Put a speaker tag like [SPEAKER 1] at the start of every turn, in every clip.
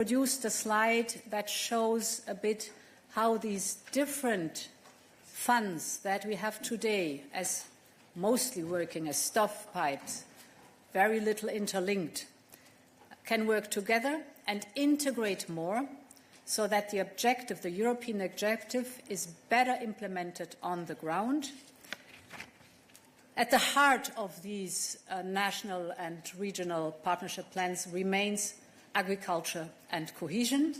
[SPEAKER 1] produced a slide that shows a bit how these different funds that we have today, as mostly working as stovepipes, very little interlinked, can work together and integrate more so that the objective, the European objective, is better implemented on the ground. At the heart of these national and regional partnership plans remains agriculture and cohesion.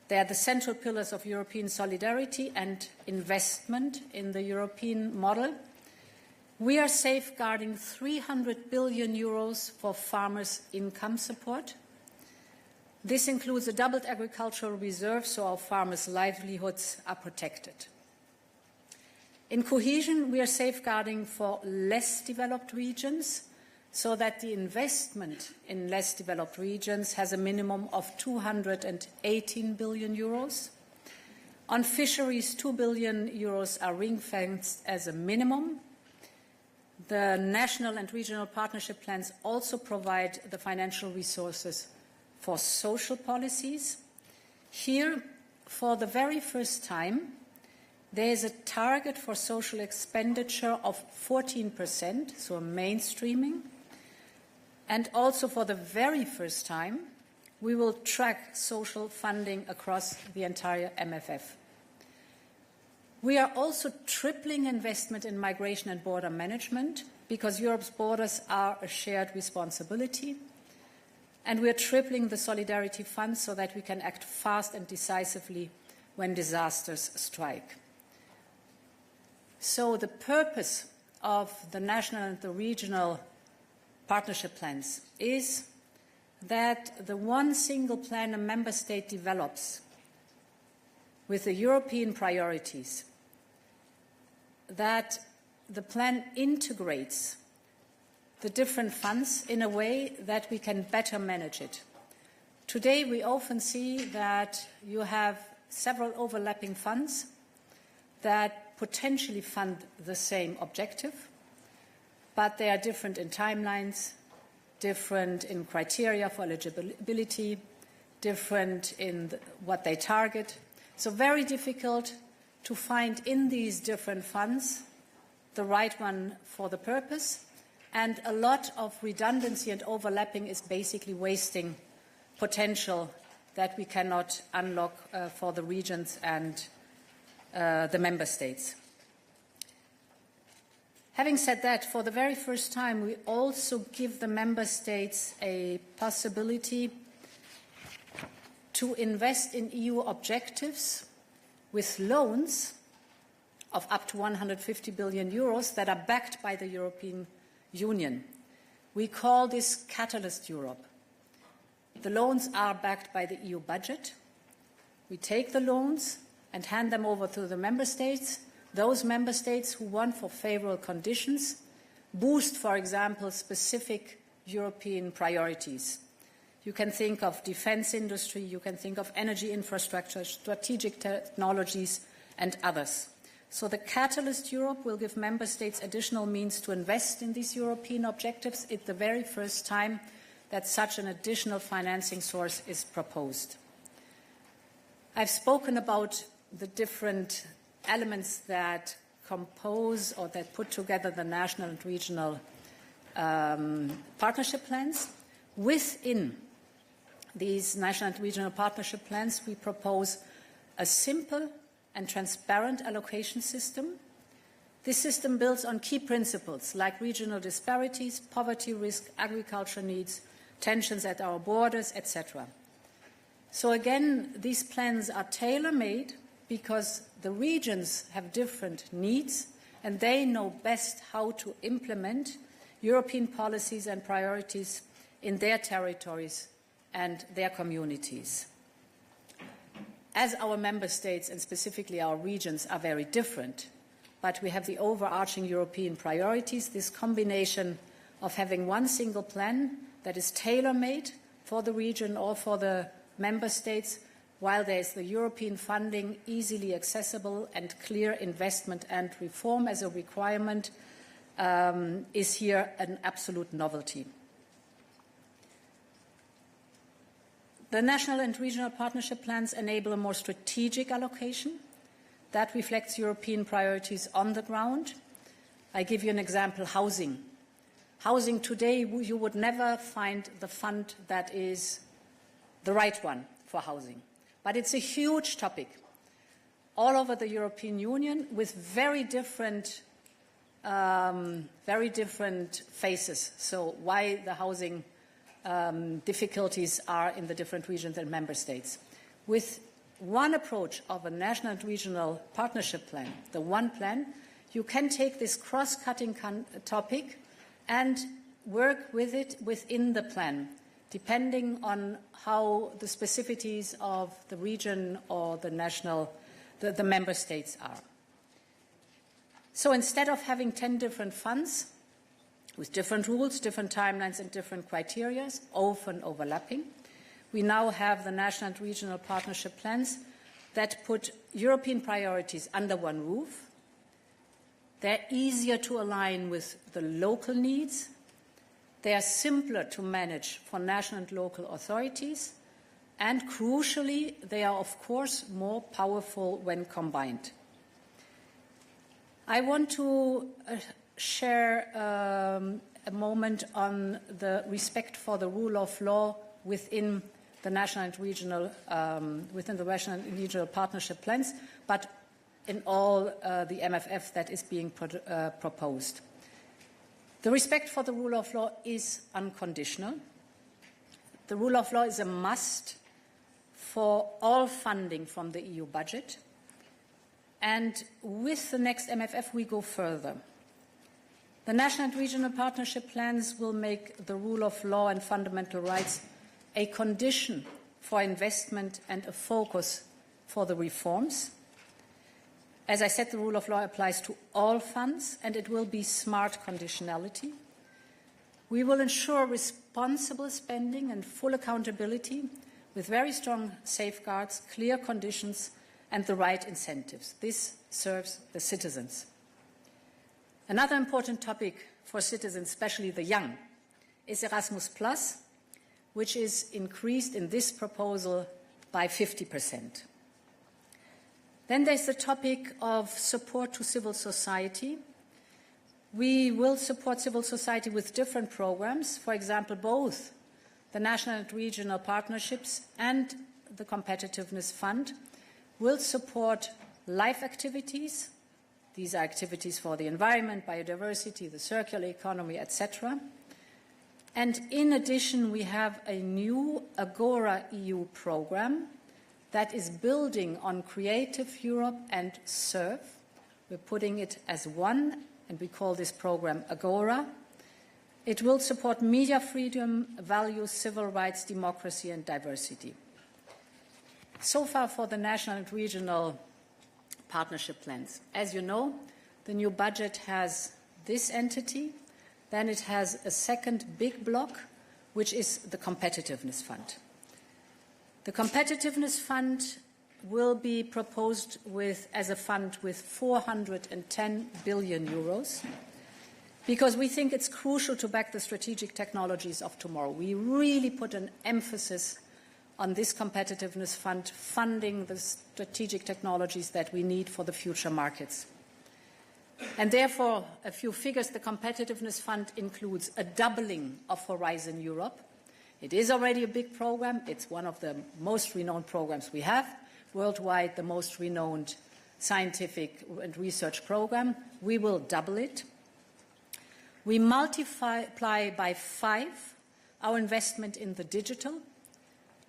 [SPEAKER 1] They are the central pillars of European solidarity and investment in the European model. We are safeguarding 300 billion euros for farmers' income support. This includes a doubled agricultural reserve, so our farmers' livelihoods are protected. In cohesion, we are safeguarding for less developed regions, so that the investment in less developed regions has a minimum of 218 billion euros. On fisheries, 2 billion euros are ring-fenced as a minimum. The national and regional partnership plans also provide the financial resources for social policies. Here, for the very first time, there is a target for social expenditure of 14%, so a mainstreaming. And also for the very first time, we will track social funding across the entire MFF. We are also tripling investment in migration and border management because Europe's borders are a shared responsibility. And we are tripling the solidarity fund so that we can act fast and decisively when disasters strike. So the purpose of the national and the regional partnership plans is that the one single plan a member state develops with the European priorities, that the plan integrates the different funds in a way that we can better manage it. Today we often see that you have several overlapping funds that potentially fund the same objective, but they are different in timelines, different in criteria for eligibility, different in what they target. So very difficult to find in these different funds the right one for the purpose, and a lot of redundancy and overlapping is basically wasting potential that we cannot unlock for the regions and the member states. Having said that, for the very first time, we also give the member states a possibility to invest in EU objectives with loans of up to 150 billion euros that are backed by the European Union. We call this Catalyst Europe. The loans are backed by the EU budget. We take the loans and hand them over to the member states. Those member states who want, for favourable conditions, boost, for example, specific European priorities. You can think of defence industry, you can think of energy infrastructure, strategic technologies, and others. So the Catalyst Europe will give member states additional means to invest in these European objectives. It's the very first time that such an additional financing source is proposed. I've spoken about the different elements that compose or that put together the national and regional partnership plans. Within these national and regional partnership plans, we propose a simple and transparent allocation system. This system builds on key principles like regional disparities, poverty risk, agriculture needs, tensions at our borders, etc. So again, these plans are tailor-made because the regions have different needs and they know best how to implement European policies and priorities in their territories and their communities. As our member states and specifically our regions are very different, but we have the overarching European priorities, this combination of having one single plan that is tailor-made for the region or for the member states, while there is the European funding easily accessible and clear investment and reform as a requirement, is here an absolute novelty. The national and regional partnership plans enable a more strategic allocation that reflects European priorities on the ground. I give you an example, housing. Housing today, you would never find the fund that is the right one for housing. But it's a huge topic all over the European Union with very different phases. So why the housing difficulties are in the different regions and member states. With one approach of a national and regional partnership plan, the one plan, you can take this cross-cutting topic and work with it within the plan, depending on how the specificities of the region or the member states are. So instead of having 10 different funds with different rules, different timelines and different criteria, often overlapping, we now have the national and regional partnership plans that put European priorities under one roof. They're easier to align with the local needs. They are simpler to manage for national and local authorities. And crucially, they are, of course, more powerful when combined. I want to share a moment on the respect for the rule of law within the national and regional partnership plans, but in all the MFF that is being proposed. The respect for the rule of law is unconditional. The rule of law is a must for all funding from the EU budget. And with the next MFF, we go further. The national and regional partnership plans will make the rule of law and fundamental rights a condition for investment and a focus for the reforms. As I said, the rule of law applies to all funds, and it will be smart conditionality. We will ensure responsible spending and full accountability with very strong safeguards, clear conditions, and the right incentives. This serves the citizens. Another important topic for citizens, especially the young, is Erasmus+, which is increased in this proposal by 50%. Then there's the topic of support to civil society. We will support civil society with different programs, for example, both the national and regional partnerships and the Competitiveness Fund will support life activities. These are activities for the environment, biodiversity, the circular economy, etc. And in addition, we have a new Agora EU program that is building on Creative Europe and SURF. We're putting it as one, and we call this program Agora. It will support media freedom, values, civil rights, democracy, and diversity. So far for the national and regional partnership plans. As you know, the new budget has this entity. Then it has a second big block, which is the Competitiveness Fund. The Competitiveness Fund will be proposed as a fund with 410 billion euros, because we think it's crucial to back the strategic technologies of tomorrow. We really put an emphasis on this Competitiveness Fund, funding the strategic technologies that we need for the future markets. And therefore, a few figures. The Competitiveness Fund includes a doubling of Horizon Europe. It is already a big program. It's one of the most renowned programs we have worldwide, the most renowned scientific and research program. We will double it. We multiply by 5 our investment in the digital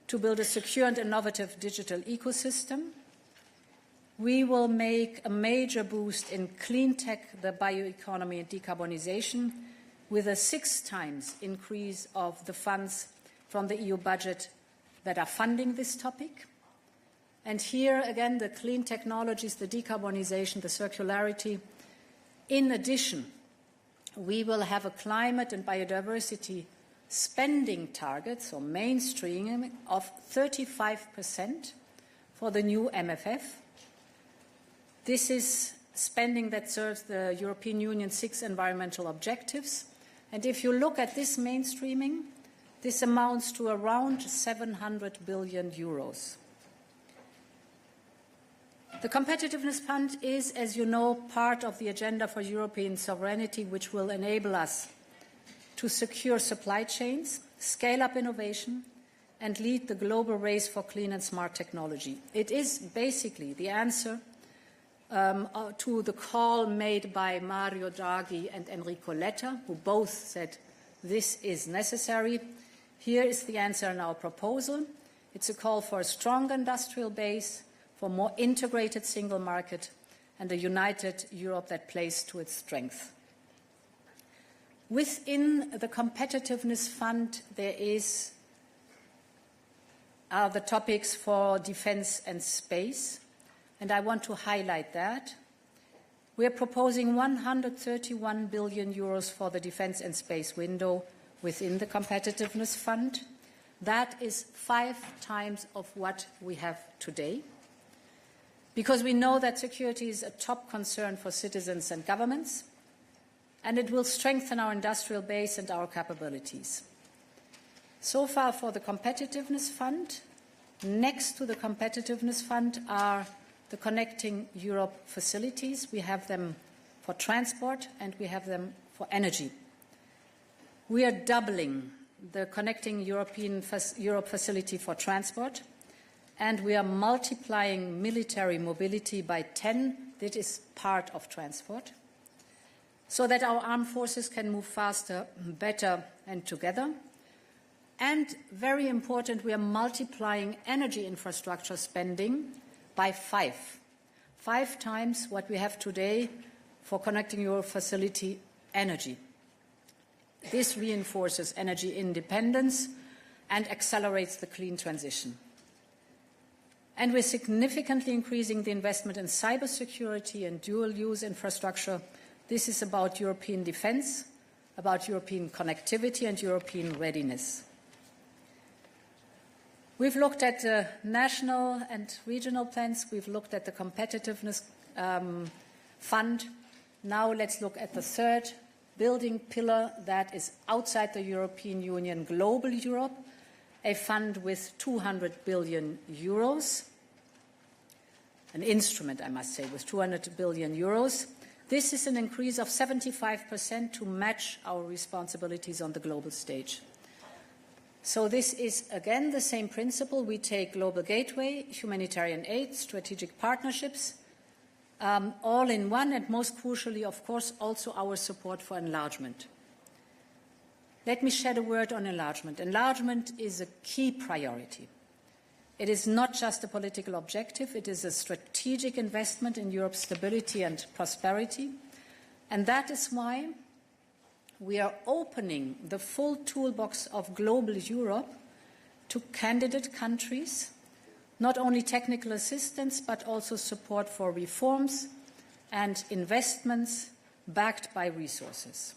[SPEAKER 1] to build a secure and innovative digital ecosystem. We will make a major boost in clean tech, the bioeconomy and decarbonization, with a 6 times increase of the funds from the EU budget that are funding this topic. And here, again, the clean technologies, the decarbonization, the circularity. In addition, we will have a climate and biodiversity spending target, so mainstreaming, of 35% for the new MFF. This is spending that serves the European Union's 6 environmental objectives. And if you look at this mainstreaming, This amounts to around 700 billion euros. The Competitiveness Fund is, as you know, part of the agenda for European sovereignty, which will enable us to secure supply chains, scale up innovation, and lead the global race for clean and smart technology. It is basically the answer to the call made by Mario Draghi and Enrico Letta, who both said this is necessary. Here is the answer in our proposal. It's a call for a strong industrial base, for a more integrated single market, and a united Europe that plays to its strength. Within the Competitiveness Fund, there are the topics for defence and space, and I want to highlight that. We are proposing 131 billion euros for the defence and space window within the Competitiveness Fund. That is 5 times of what we have today, because we know that security is a top concern for citizens and governments, and it will strengthen our industrial base and our capabilities. So far for the Competitiveness Fund. Next to the Competitiveness Fund are the Connecting Europe facilities. We have them for transport and we have them for energy. We are doubling the Connecting Europe facility for transport, and we are multiplying military mobility by 10. That is part of transport, so that our armed forces can move faster, better, and together. And very important, we are multiplying energy infrastructure spending by 5 times what we have today for Connecting Europe facility energy. This reinforces energy independence and accelerates the clean transition. And we're significantly increasing the investment in cybersecurity and dual-use infrastructure. This is about European defence, about European connectivity and European readiness. We've looked at the national and regional plans. We've looked at the Competitiveness Fund. Now let's look at the third building pillar that is outside the European Union, Global Europe, a fund with 200 billion euros, an instrument, I must say, with 200 billion euros. This is an increase of 75% to match our responsibilities on the global stage. So this is, again, the same principle. We take Global Gateway, humanitarian aid, strategic partnerships, all in one, and most crucially, of course, also our support for enlargement. Let me shed a word on enlargement. Enlargement is a key priority. It is not just a political objective, it is a strategic investment in Europe's stability and prosperity. And that is why we are opening the full toolbox of Global Europe to candidate countries, not only technical assistance, but also support for reforms and investments backed by resources.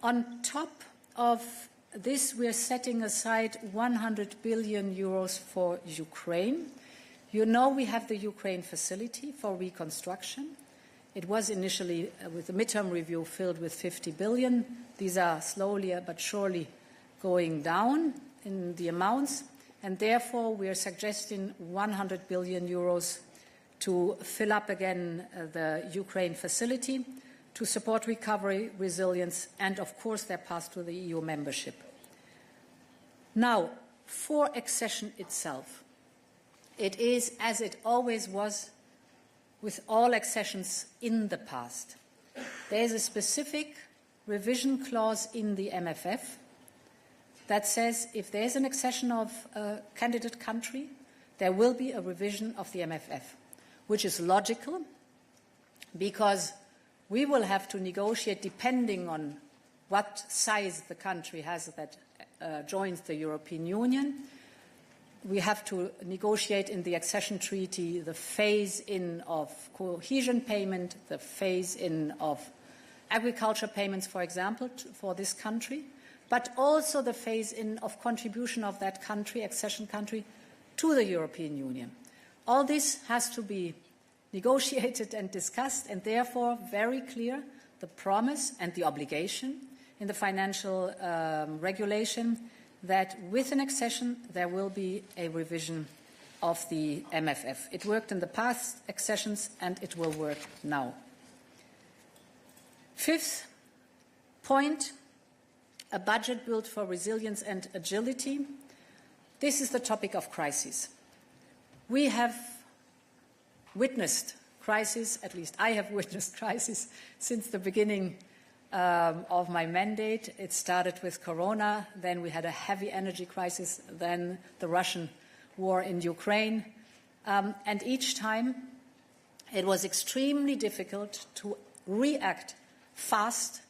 [SPEAKER 1] On top of this, we are setting aside 100 billion euros for Ukraine. You know we have the Ukraine facility for reconstruction. It was initially, with the midterm review, filled with 50 billion. These are slowly but surely going down in the amounts, and therefore we are suggesting 100 billion euros to fill up again the Ukraine facility, to support recovery, resilience, and, of course, their path to the EU membership. Now, for accession itself, it is, as it always was with all accessions in the past, there is a specific revision clause in the MFF that says if there is an accession of a candidate country, there will be a revision of the MFF, which is logical because we will have to negotiate depending on what size the country has that joins the European Union. We have to negotiate in the accession treaty the phase-in of cohesion payment, the phase-in of agriculture payments, for example, for this country, but also the phase-in of contribution of that country, accession country, to the European Union. All this has to be negotiated and discussed, and therefore very clear the promise and the obligation in the financial regulation that with an accession there will be a revision of the MFF. It worked in the past accessions and it will work now. Fifth point, a budget built for resilience and agility. This is the topic of crisis. We have witnessed crisis, at least I have witnessed crisis since the beginning of my mandate. It started with Corona, then we had a heavy energy crisis, then the Russian war in Ukraine, and each time it was extremely difficult to react fast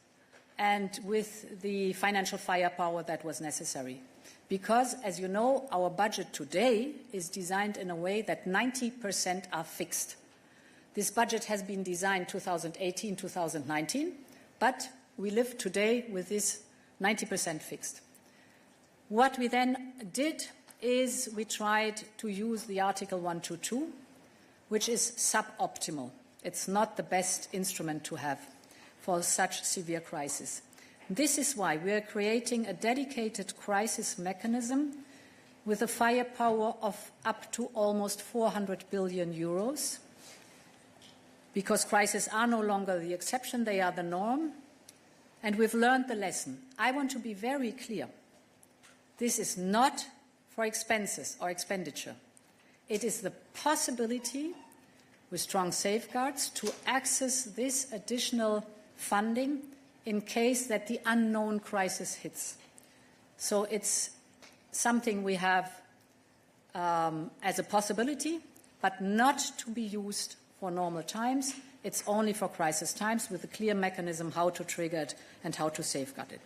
[SPEAKER 1] and with the financial firepower that was necessary. Because, as you know, our budget today is designed in a way that 90% are fixed. This budget has been designed 2018-2019, but we live today with this 90% fixed. What we then did is we tried to use the Article 122, which is suboptimal. It's not the best instrument to have for such severe crisis. This is why we are creating a dedicated crisis mechanism with a firepower of up to almost 400 billion euros, because crises are no longer the exception, they are the norm, and we've learned the lesson. I want to be very clear. This is not for expenses or expenditure. It is the possibility, with strong safeguards, to access this additional funding in case that the unknown crisis hits. So it's something we have as a possibility, but not to be used for normal times. It's only for crisis times with a clear mechanism how to trigger it and how to safeguard it.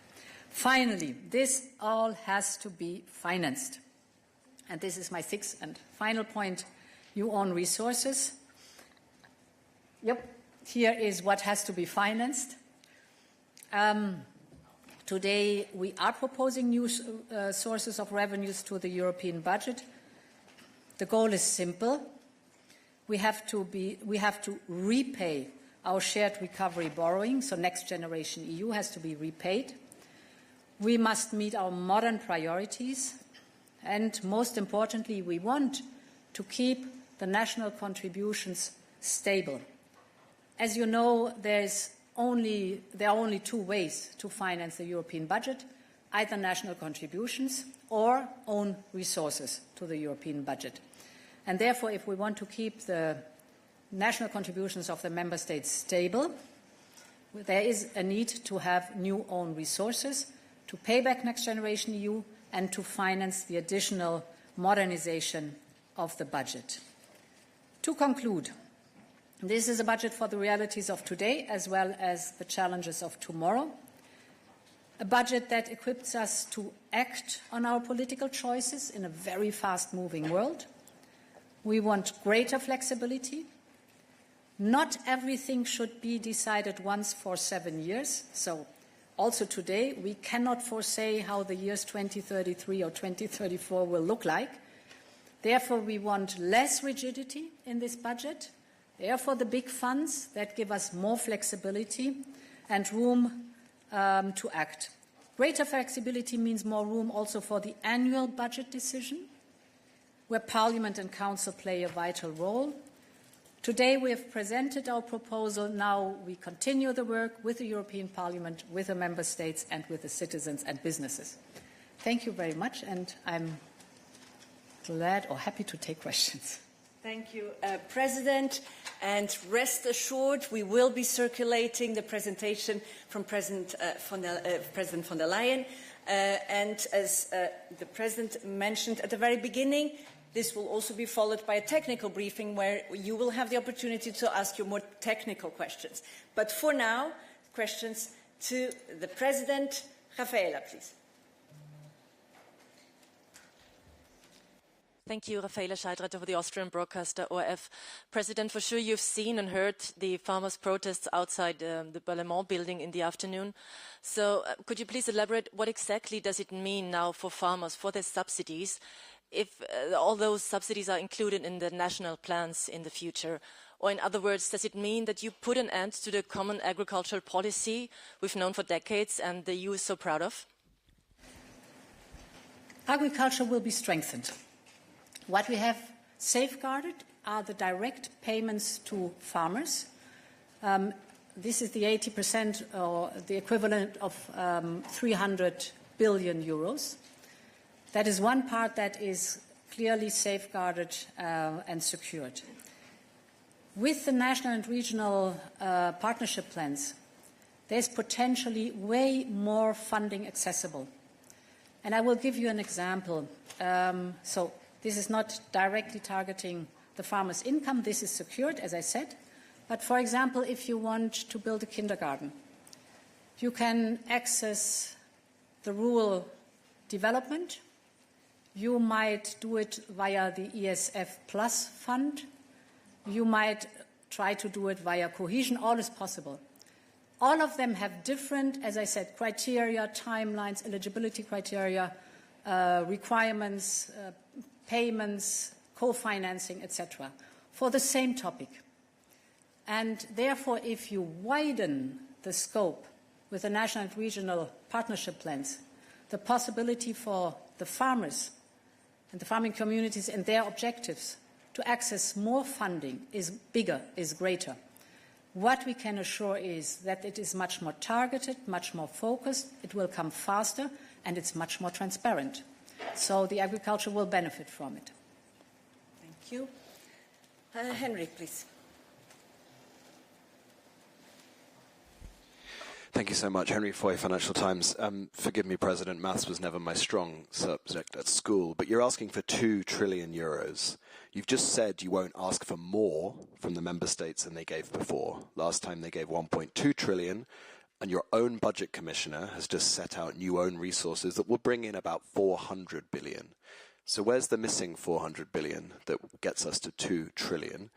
[SPEAKER 1] Finally, this all has to be financed. And this is my sixth and final point, new own resources. Yep, here is what has to be financed. Today we are proposing new sources of revenues to the European budget. The goal is simple. We have to repay our shared recovery borrowing, so Next Generation EU has to be repaid. We must meet our modern priorities, and most importantly, we want to keep the national contributions stable. As you know, there are only two ways to finance the European budget, either national contributions or own resources to the European budget. And therefore, if we want to keep the national contributions of the member states stable, there is a need to have new own resources to pay back Next Generation EU and to finance the additional modernization of the budget. To conclude, this is a budget for the realities of today as well as the challenges of tomorrow. A budget that equips us to act on our political choices in a very fast-moving world. We want greater flexibility. Not everything should be decided once for 7 years. So also today, we cannot foresee how the years 2033 or 2034 will look like. Therefore, we want less rigidity in this budget. Therefore, the big funds that give us more flexibility and room to act. Greater flexibility means more room also for the annual budget decision, where Parliament and Council play a vital role. Today we have presented our proposal. Now we continue the work with the European Parliament, with the Member States and with the citizens and businesses. Thank you very much, and I'm glad or happy to take questions.
[SPEAKER 2] Thank you, President. And rest assured, we will be circulating the presentation from President von der Leyen. And as the President mentioned at the very beginning, this will also be followed by a technical briefing where you will have the opportunity to ask your more technical questions. But for now, questions to the President. Rafaela, please.
[SPEAKER 3] Thank you, Rafaela Scheidreiter for the Austrian broadcaster ORF. President, for sure you've seen and heard the farmers' protests outside the Parlement building in the afternoon. So could you please elaborate what exactly does it mean now for farmers, for their subsidies, if all those subsidies are included in the national plans in the future? Or in other words, does it mean that you put an end to the common agricultural policy we've known for decades and the EU is so proud of?
[SPEAKER 1] Agriculture will be strengthened. What we have safeguarded are the direct payments to farmers. This is the 80% or the equivalent of 300 billion euros. That is one part that is clearly safeguarded and secured. With the national and regional partnership plans, there's potentially way more funding accessible. And I will give you an example. So this is not directly targeting the farmer's income. This is secured, as I said. But for example, if you want to build a kindergarten, you can access the rural development. You might do it via the ESF Plus fund. You might try to do it via cohesion. All is possible. All of them have different, as I said, criteria, timelines, eligibility criteria, requirements, payments, co-financing, etc., for the same topic. And therefore, if you widen the scope with the national and regional partnership plans, the possibility for the farmers and the farming communities and their objectives to access more funding is bigger, is greater. What we can assure is that it is much more targeted, much more focused, it will come faster, and it's much more transparent. So the agriculture will benefit from it.
[SPEAKER 2] Thank you. Henry, please.
[SPEAKER 4] Thank you so much. Henry Foy, Financial Times. Forgive me, President, maths was never my strong subject at school, but you're asking for 2 trillion euros. You've just said you won't ask for more from the member states than they gave before. Last time they gave 1.2 trillion, and your own budget commissioner has just set out new own resources that will bring in about 400 billion. So where's the missing 400 billion that gets us to 2 trillion?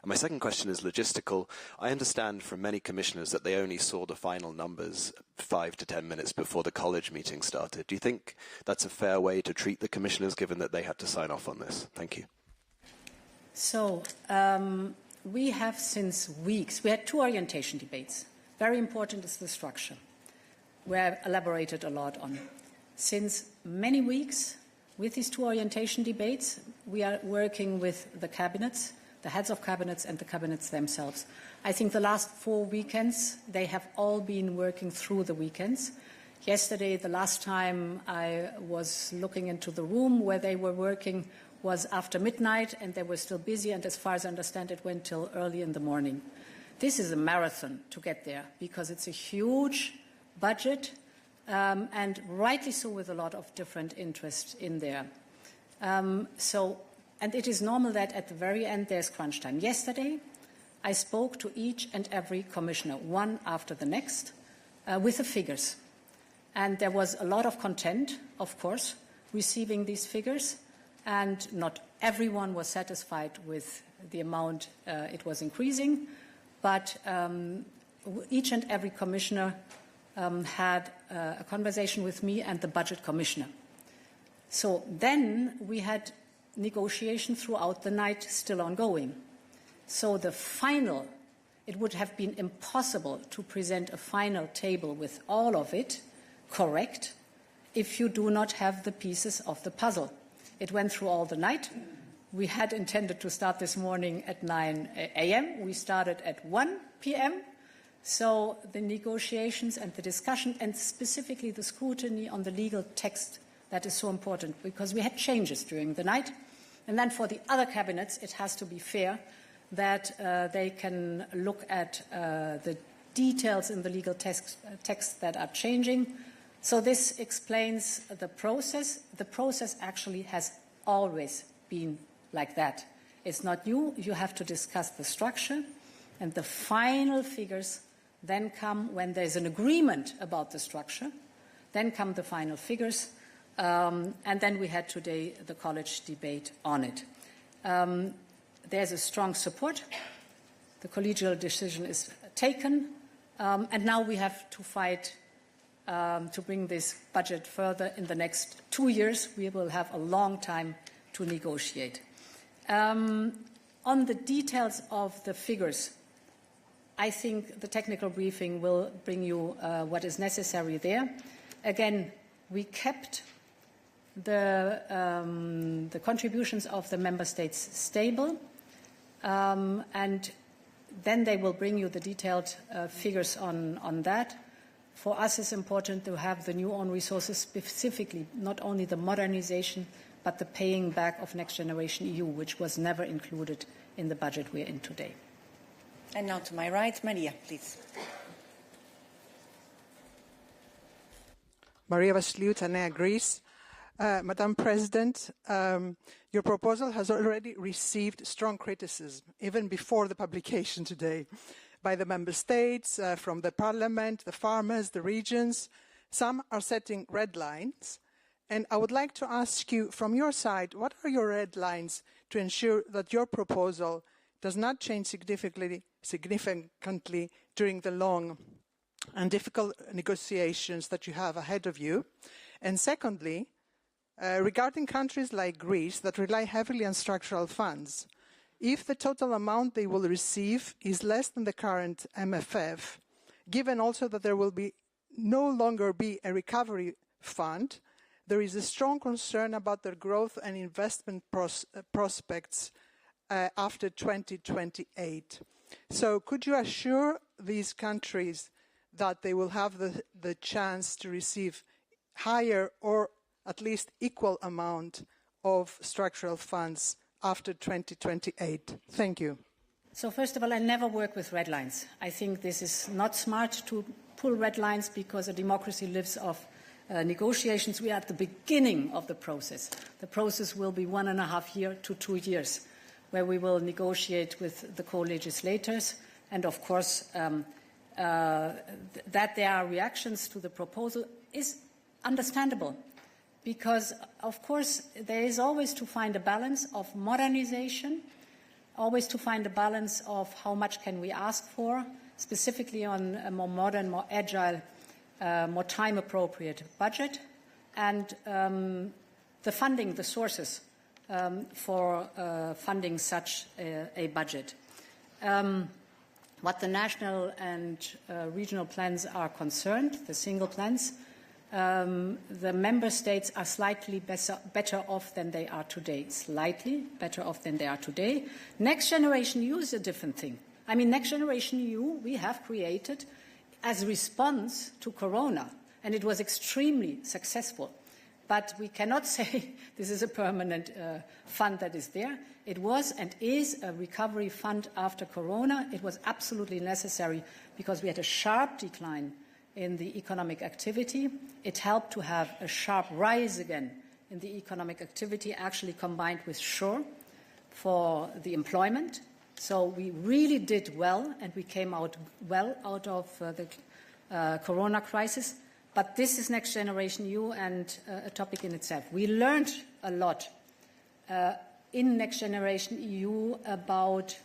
[SPEAKER 4] And my second question is logistical. I understand from many commissioners that they only saw the final numbers 5 to 10 minutes before the college meeting started. Do you think that's a fair way to treat the commissioners, given that they had to sign off on this? Thank you.
[SPEAKER 1] So we have since weeks, we had 2 orientation debates. Very important is the structure, where I elaborated a lot on. Since many weeks, with these 2 orientation debates, we are working with the cabinets, the heads of cabinets and the cabinets themselves. I think the last 4 weekends, they have all been working through the weekends. Yesterday, the last time I was looking into the room where they were working was after midnight, and they were still busy, and as far as I understand, it went till early in the morning. This is a marathon to get there, because it's a huge budget, and rightly so, with a lot of different interest in there. And it is normal that at the very end there's crunch time. Yesterday, I spoke to each and every commissioner, one after the next, with the figures. And there was a lot of content, of course, receiving these figures, and not everyone was satisfied with the amount it was increasing, but each and every commissioner had a conversation with me and the budget commissioner. So then we had negotiation throughout the night still ongoing. So the final, it would have been impossible to present a final table with all of it correct if you do not have the pieces of the puzzle. It went through all the night. We had intended to start this morning at 9 a.m. We started at 1 p.m. So the negotiations and the discussion, and specifically the scrutiny on the legal text, that is so important, because we had changes during the night. And then for the other cabinets, it has to be fair that they can look at the details in the legal text that are changing. So this explains the process. The process actually has always been like that. It's not new. You have to discuss the structure, and the final figures then come when there's an agreement about the structure. Then come the final figures, and then we had today the college debate on it. There's a strong support. The collegial decision is taken, and now we have to fight to bring this budget further. In the next 2 years, we will have a long time to negotiate. On the details of the figures, I think the technical briefing will bring you what is necessary there. Again, we kept the contributions of the member states stable, and then they will bring you the detailed figures on that. For us, it's important to have the new own resources, specifically not only the modernization, but the paying back of Next Generation EU, which was never included in the budget we're in today.
[SPEAKER 2] And now to my right, Maria, please.
[SPEAKER 5] Maria Vasiliou, Tanea, Greece. Madam President, your proposal has already received strong criticism, even before the publication today, by the member states, from the parliament, the farmers, the regions. Some are setting red lines. And I would like to ask you, from your side, what are your red lines to ensure that your proposal does not change significantly during the long and difficult negotiations that you have ahead of you? And secondly, regarding countries like Greece that rely heavily on structural funds, if the total amount they will receive is less than the current MFF, given also that there will no longer be a recovery fund, there is a strong concern about their growth and investment prospects after 2028. So could you assure these countries that they will have the chance to receive higher or at least equal amount of structural funds after 2028? Thank you.
[SPEAKER 1] So first of all, I never work with red lines. I think this is not smart to pull red lines because a democracy lives off negotiations. We are at the beginning of the process. The process will be 1.5 years to 2 years, where we will negotiate with the co-legislators. And of course, that there are reactions to the proposal is understandable, because of course there is always to find a balance of modernization, always to find a balance of how much can we ask for, specifically on a more modern, more agile, more time-appropriate budget, and the funding, the sources for funding such a budget. What the national and regional plans are concerned, the single plans, the member states are slightly better off than they are today. Slightly better off than they are today. Next Generation EU is a different thing. I mean, Next Generation EU we have created as a response to Corona, and it was extremely successful. But we cannot say this is a permanent fund that is there. It was and is a recovery fund after Corona. It was absolutely necessary because we had a sharp decline in the economic activity. It helped to have a sharp rise again in the economic activity, actually combined with SURE for the employment. So we really did well, and we came out well out of the Corona crisis. But this is Next Generation EU and a topic in itself. We learned a lot in Next Generation EU about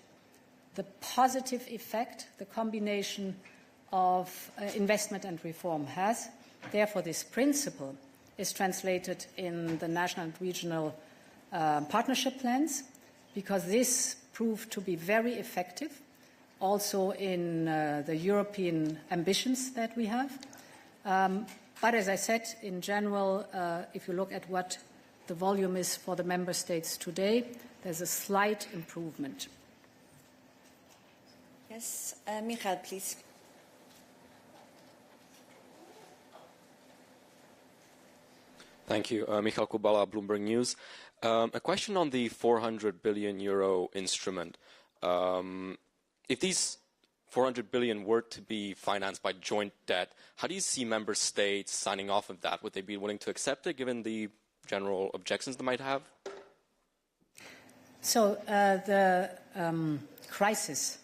[SPEAKER 1] the positive effect the combination of investment and reform has. Therefore, this principle is translated in the national and regional partnership plans, because this proved to be very effective also in the European ambitions that we have. But as I said, in general, if you look at what the volume is for the member states today, there's a slight improvement.
[SPEAKER 2] Yes, Michael, please.
[SPEAKER 6] Thank you. Michal Kubala, Bloomberg News. A question on the 400 billion euro instrument. If these 400 billion were to be financed by joint debt, how do you see member states signing off of that? Would they be willing to accept it, given the general objections they might have?
[SPEAKER 1] So the crisis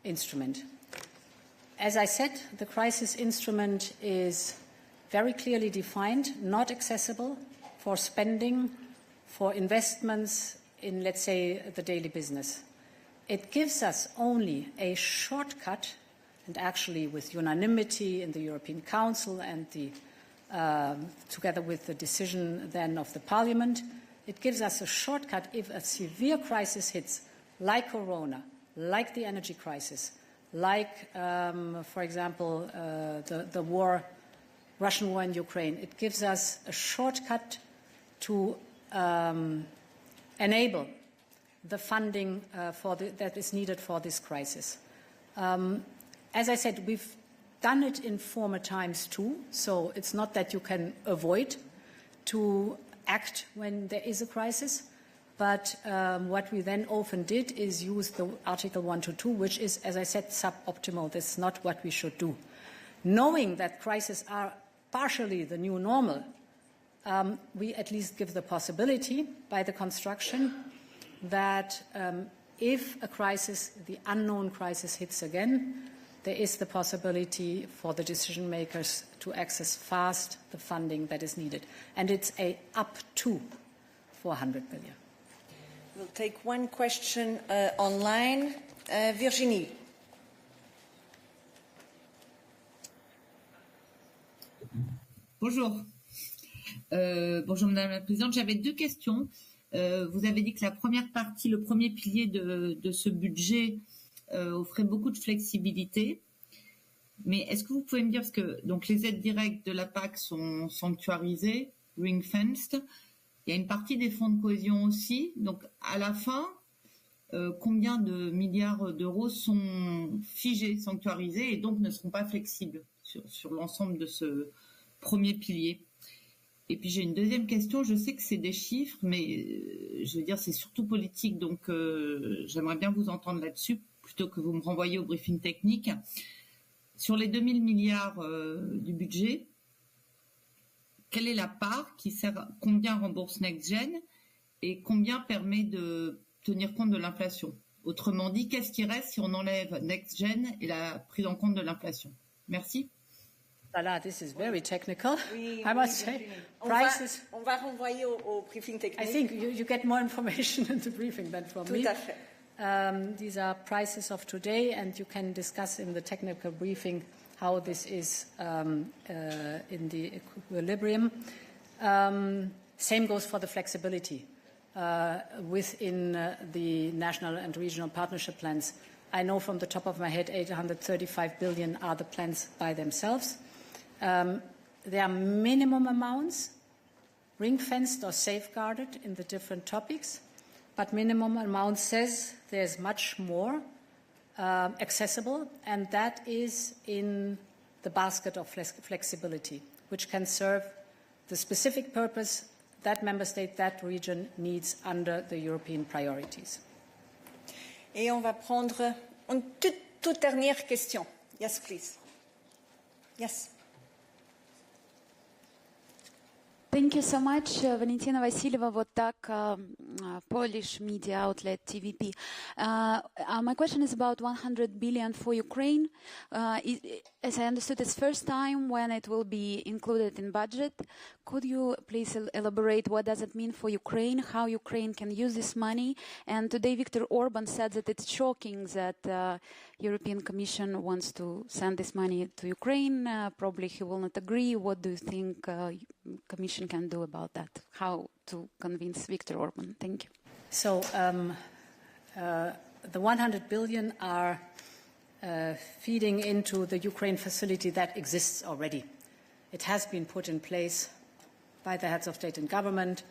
[SPEAKER 1] instrument. As I said, the crisis instrument is very clearly defined, not accessible for spending, for investments in, let's say, the daily business. It gives us only a shortcut, and actually with unanimity in the European Council and together with the decision then of the Parliament, It gives us a shortcut if a severe crisis hits, like Corona, like the energy crisis, like, for example, the war, Russian war in Ukraine. It gives us a shortcut to enable the funding that is needed for this crisis. As I said, we've done it in former times too, so it's not that you can avoid to act when there is a crisis, but what we then often did is use the Article 122, which is, as I said, suboptimal. That's not what we should do. Knowing that crises are partially the new normal, we at least give the possibility by the construction that if a crisis, the unknown crisis, hits again, there is the possibility for the decision makers to access fast the funding that is needed. And it's up to 400 billion.
[SPEAKER 2] We'll take one question online. Virginie.
[SPEAKER 7] Bonjour. Bonjour Madame la Présidente. J'avais deux questions. Vous avez dit que la première partie, le premier pilier de ce budget offrait beaucoup de flexibilité. Mais est-ce que vous pouvez me dire, parce que donc, les aides directes de la PAC sont sanctuarisées, ring-fenced, il y a une partie des fonds de cohésion aussi. Donc à la fin, combien de milliards d'euros sont figés, sanctuarisés et donc ne seront pas flexibles sur l'ensemble de ce premier pilier? Et puis j'ai une deuxième question, je sais que c'est des chiffres, mais je veux dire c'est surtout politique, donc j'aimerais bien vous entendre là-dessus, plutôt que vous me renvoyez au briefing technique. Sur les 2000 milliards du budget, quelle est la part qui sert, combien rembourse NextGen et combien permet de tenir compte de l'inflation? Autrement dit, qu'est-ce qui reste si on enlève NextGen et la prise en compte de l'inflation? Merci.
[SPEAKER 1] Voilà, this is very technical, I must say. Prices.
[SPEAKER 2] On va renvoyer au briefing technique.
[SPEAKER 1] I think you get more information in the briefing than from me.
[SPEAKER 2] Tout à fait.
[SPEAKER 1] These are prices of today, and you can discuss in the technical briefing how this is in the equilibrium. Same goes for the flexibility within the national and regional partnership plans. I know from the top of my head 835 billion are the plans by themselves. There are minimum amounts ring-fenced or safeguarded in the different topics, but minimum amount says there's much more accessible, and that is in the basket of flexibility, which can serve the specific purpose that member state, that region needs under the European priorities.
[SPEAKER 2] Et on va prendre une toute dernière question. Yes, please. Yes.
[SPEAKER 8] Thank you so much, Valentina Vasileva, Votak, Polish media outlet TVP. My question is about 100 billion for Ukraine. As I understood, it's first time when it will be included in budget. Could you please elaborate what does it mean for Ukraine, how Ukraine can use this money? And today Viktor Orban said that it's shocking that European Commission wants to send this money to Ukraine. Probably he will not agree. What do you think Commission can do about that? How to convince Viktor Orban? Thank you.
[SPEAKER 1] So the 100 billion are feeding into the Ukraine facility that exists already. It has been put in place by the heads of state and government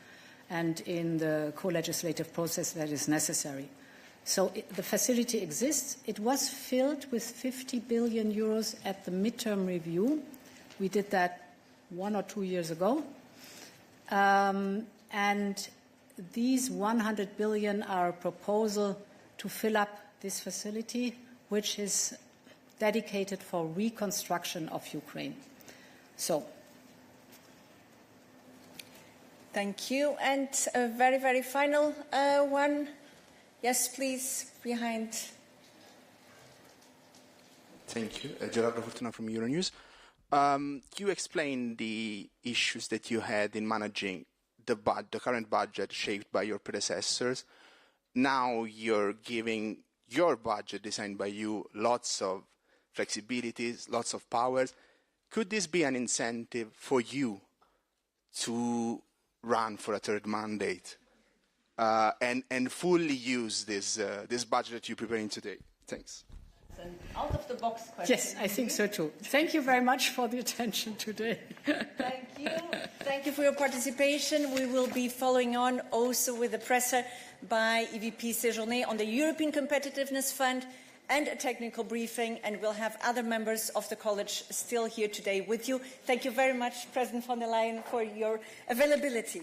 [SPEAKER 1] and in the co-legislative process that is necessary. So the facility exists. It was filled with 50 billion euros at the midterm review. We did that 1 or 2 years ago. And these 100 billion are a proposal to fill up this facility, which is dedicated for reconstruction of Ukraine. So.
[SPEAKER 2] Thank you. And a very, very final one. Yes, please, behind.
[SPEAKER 9] Thank you. Gerardo Fortuna from Euronews. You explained the issues that you had in managing the current budget shaped by your predecessors. Now you're giving your budget designed by you lots of flexibilities, lots of powers. Could this be an incentive for you to run for a third mandate and fully use this budget that you're preparing today? Thanks.
[SPEAKER 2] It's an out-of-the-box question.
[SPEAKER 1] Yes, I think so too. Thank you very much for the attention today.
[SPEAKER 2] Thank you. Thank you for your participation. We will be following on also with the presser by EVP Séjourné on the European Competitiveness Fund and a technical briefing, and we'll have other members of the college still here today with you. Thank you very much, President von der Leyen, for your availability.